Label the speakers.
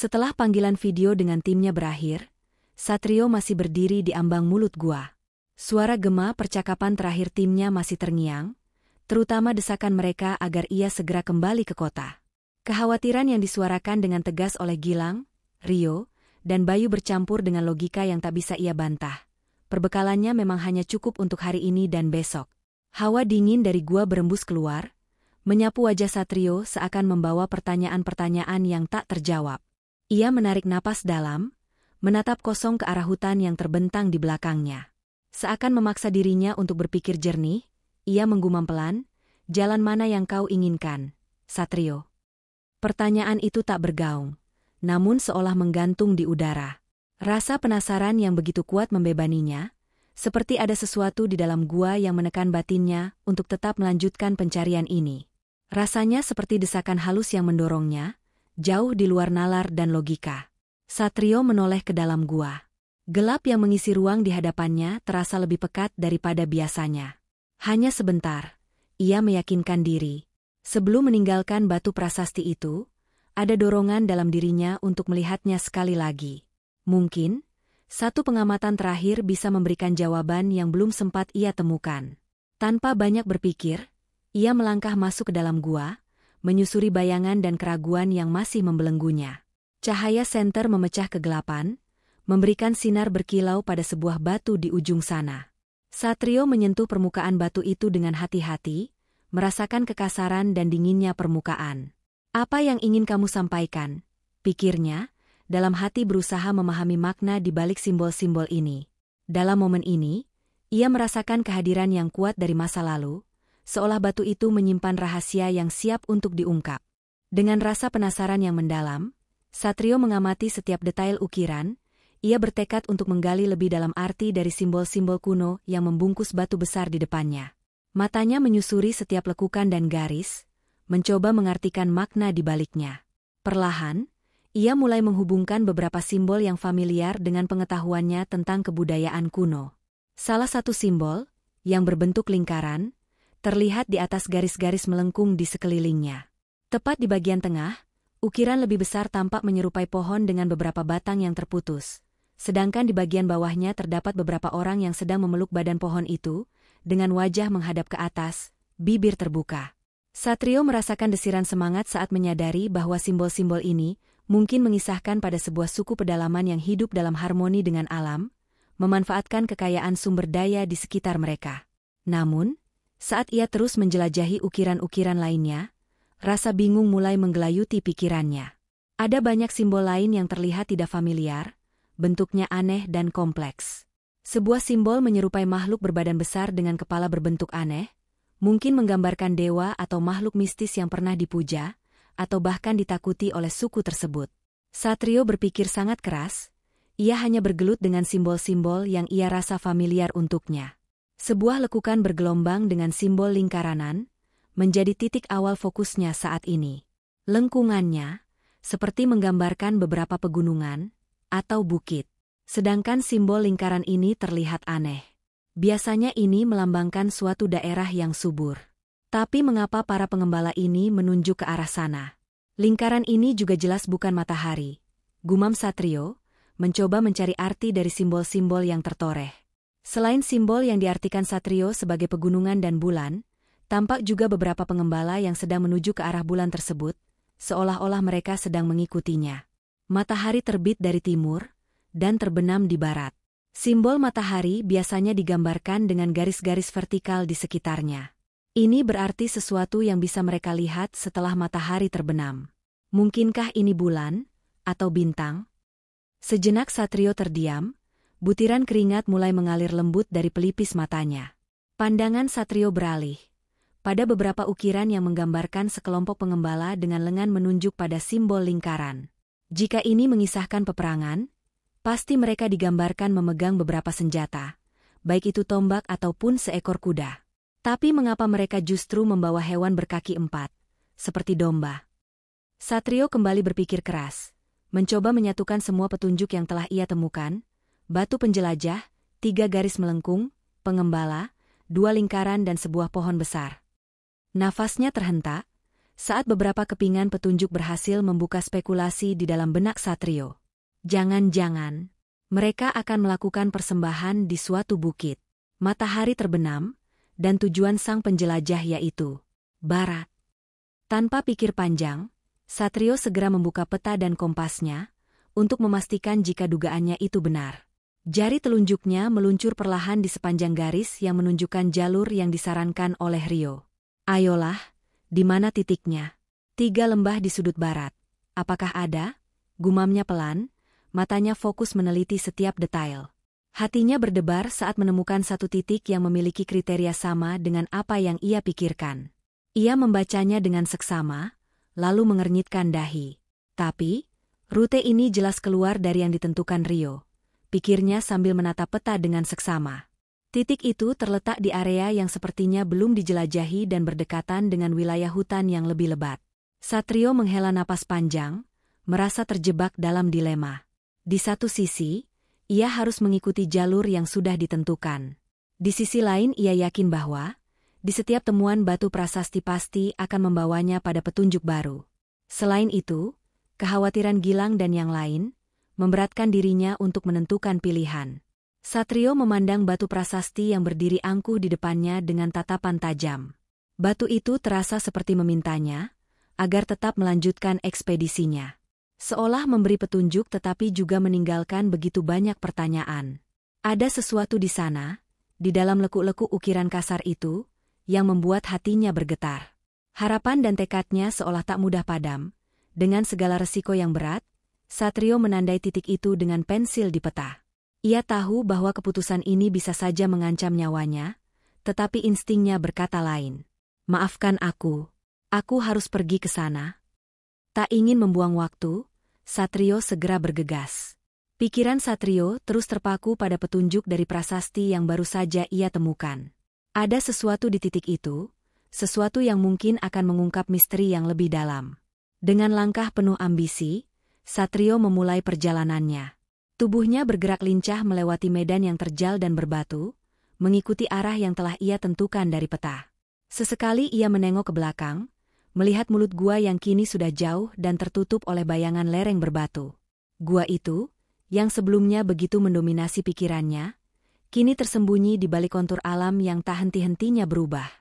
Speaker 1: Setelah panggilan video dengan timnya berakhir, Satrio masih berdiri di ambang mulut gua. Suara gema percakapan terakhir timnya masih terngiang, terutama desakan mereka agar ia segera kembali ke kota. Kekhawatiran yang disuarakan dengan tegas oleh Gilang, Rio, dan Bayu bercampur dengan logika yang tak bisa ia bantah. Perbekalannya memang hanya cukup untuk hari ini dan besok. Hawa dingin dari gua berembus keluar, menyapu wajah Satrio seakan membawa pertanyaan-pertanyaan yang tak terjawab. Ia menarik napas dalam, menatap kosong ke arah hutan yang terbentang di belakangnya. Seakan memaksa dirinya untuk berpikir jernih, ia menggumam pelan, "Jalan mana yang kau inginkan, Satrio?" Pertanyaan itu tak bergaung, namun seolah menggantung di udara. Rasa penasaran yang begitu kuat membebaninya, seperti ada sesuatu di dalam gua yang menekan batinnya untuk tetap melanjutkan pencarian ini. Rasanya seperti desakan halus yang mendorongnya, jauh di luar nalar dan logika. Satrio menoleh ke dalam gua. Gelap yang mengisi ruang di hadapannya terasa lebih pekat daripada biasanya. Hanya sebentar, ia meyakinkan diri. Sebelum meninggalkan batu prasasti itu, ada dorongan dalam dirinya untuk melihatnya sekali lagi. Mungkin, satu pengamatan terakhir bisa memberikan jawaban yang belum sempat ia temukan. Tanpa banyak berpikir, ia melangkah masuk ke dalam gua, menyusuri bayangan dan keraguan yang masih membelenggunya. Cahaya senter memecah kegelapan, memberikan sinar berkilau pada sebuah batu di ujung sana. Satrio menyentuh permukaan batu itu dengan hati-hati, merasakan kekasaran dan dinginnya permukaan. "Apa yang ingin kamu sampaikan?" pikirnya, dalam hati berusaha memahami makna di balik simbol-simbol ini. Dalam momen ini, ia merasakan kehadiran yang kuat dari masa lalu, seolah batu itu menyimpan rahasia yang siap untuk diungkap. Dengan rasa penasaran yang mendalam, Satrio mengamati setiap detail ukiran. Ia bertekad untuk menggali lebih dalam arti dari simbol-simbol kuno yang membungkus batu besar di depannya. Matanya menyusuri setiap lekukan dan garis, mencoba mengartikan makna di baliknya. Perlahan, ia mulai menghubungkan beberapa simbol yang familiar dengan pengetahuannya tentang kebudayaan kuno. Salah satu simbol, yang berbentuk lingkaran, terlihat di atas garis-garis melengkung di sekelilingnya. Tepat di bagian tengah, ukiran lebih besar tampak menyerupai pohon dengan beberapa batang yang terputus. Sedangkan di bagian bawahnya terdapat beberapa orang yang sedang memeluk badan pohon itu, dengan wajah menghadap ke atas, bibir terbuka. Satrio merasakan desiran semangat saat menyadari bahwa simbol-simbol ini mungkin mengisahkan pada sebuah suku pedalaman yang hidup dalam harmoni dengan alam, memanfaatkan kekayaan sumber daya di sekitar mereka. Namun, saat ia terus menjelajahi ukiran-ukiran lainnya, rasa bingung mulai menggelayuti pikirannya. Ada banyak simbol lain yang terlihat tidak familiar, bentuknya aneh dan kompleks. Sebuah simbol menyerupai makhluk berbadan besar dengan kepala berbentuk aneh, mungkin menggambarkan dewa atau makhluk mistis yang pernah dipuja, atau bahkan ditakuti oleh suku tersebut. Satrio berpikir sangat keras, ia hanya bergelut dengan simbol-simbol yang ia rasa familiar untuknya. Sebuah lekukan bergelombang dengan simbol lingkaranan, menjadi titik awal fokusnya saat ini. Lengkungannya, seperti menggambarkan beberapa pegunungan, atau bukit. Sedangkan simbol lingkaran ini terlihat aneh. Biasanya ini melambangkan suatu daerah yang subur. Tapi mengapa para pengembala ini menunjuk ke arah sana? Lingkaran ini juga jelas bukan matahari. Gumam Satrio, mencoba mencari arti dari simbol-simbol yang tertoreh. Selain simbol yang diartikan Satrio sebagai pegunungan dan bulan, tampak juga beberapa pengembala yang sedang menuju ke arah bulan tersebut, seolah-olah mereka sedang mengikutinya. Matahari terbit dari timur, dan terbenam di barat. Simbol matahari biasanya digambarkan dengan garis-garis vertikal di sekitarnya. Ini berarti sesuatu yang bisa mereka lihat setelah matahari terbenam. Mungkinkah ini bulan, atau bintang? Sejenak Satrio terdiam, butiran keringat mulai mengalir lembut dari pelipis matanya. Pandangan Satrio beralih pada beberapa ukiran yang menggambarkan sekelompok pengembala dengan lengan menunjuk pada simbol lingkaran. Jika ini mengisahkan peperangan, pasti mereka digambarkan memegang beberapa senjata, baik itu tombak ataupun seekor kuda. Tapi mengapa mereka justru membawa hewan berkaki empat, seperti domba? Satrio kembali berpikir keras, mencoba menyatukan semua petunjuk yang telah ia temukan, batu penjelajah, 3 garis melengkung, pengembala, 2 lingkaran dan sebuah pohon besar. Nafasnya terhentak, Saat beberapa kepingan petunjuk berhasil membuka spekulasi di dalam benak Satrio. Jangan-jangan mereka akan melakukan persembahan di suatu bukit. Matahari terbenam, dan tujuan sang penjelajah yaitu barat. Tanpa pikir panjang, Satrio segera membuka peta dan kompasnya untuk memastikan jika dugaannya itu benar. Jari telunjuknya meluncur perlahan di sepanjang garis yang menunjukkan jalur yang disarankan oleh Rio. Ayolah, di mana titiknya? 3 lembah di sudut barat. Apakah ada? Gumamnya pelan, matanya fokus meneliti setiap detail. Hatinya berdebar saat menemukan satu titik yang memiliki kriteria sama dengan apa yang ia pikirkan. Ia membacanya dengan seksama, lalu mengernyitkan dahi. Tapi, rute ini jelas keluar dari yang ditentukan Rio, pikirnya sambil menatap peta dengan seksama. Titik itu terletak di area yang sepertinya belum dijelajahi dan berdekatan dengan wilayah hutan yang lebih lebat. Satrio menghela napas panjang, merasa terjebak dalam dilema. Di satu sisi, ia harus mengikuti jalur yang sudah ditentukan. Di sisi lain ia yakin bahwa, di setiap temuan batu prasasti pasti akan membawanya pada petunjuk baru. Selain itu, kekhawatiran Gilang dan yang lain, memberatkan dirinya untuk menentukan pilihan. Satrio memandang batu prasasti yang berdiri angkuh di depannya dengan tatapan tajam. Batu itu terasa seperti memintanya, agar tetap melanjutkan ekspedisinya. Seolah memberi petunjuk tetapi juga meninggalkan begitu banyak pertanyaan. Ada sesuatu di sana, di dalam lekuk-lekuk ukiran kasar itu, yang membuat hatinya bergetar. Harapan dan tekadnya seolah tak mudah padam. Dengan segala resiko yang berat, Satrio menandai titik itu dengan pensil di peta. Ia tahu bahwa keputusan ini bisa saja mengancam nyawanya, tetapi instingnya berkata lain. Maafkan aku harus pergi ke sana. Tak ingin membuang waktu, Satrio segera bergegas. Pikiran Satrio terus terpaku pada petunjuk dari prasasti yang baru saja ia temukan. Ada sesuatu di titik itu, sesuatu yang mungkin akan mengungkap misteri yang lebih dalam. Dengan langkah penuh ambisi, Satrio memulai perjalanannya. Tubuhnya bergerak lincah melewati medan yang terjal dan berbatu, mengikuti arah yang telah ia tentukan dari peta. Sesekali ia menengok ke belakang, melihat mulut gua yang kini sudah jauh dan tertutup oleh bayangan lereng berbatu. Gua itu, yang sebelumnya begitu mendominasi pikirannya, kini tersembunyi di balik kontur alam yang tak henti-hentinya berubah.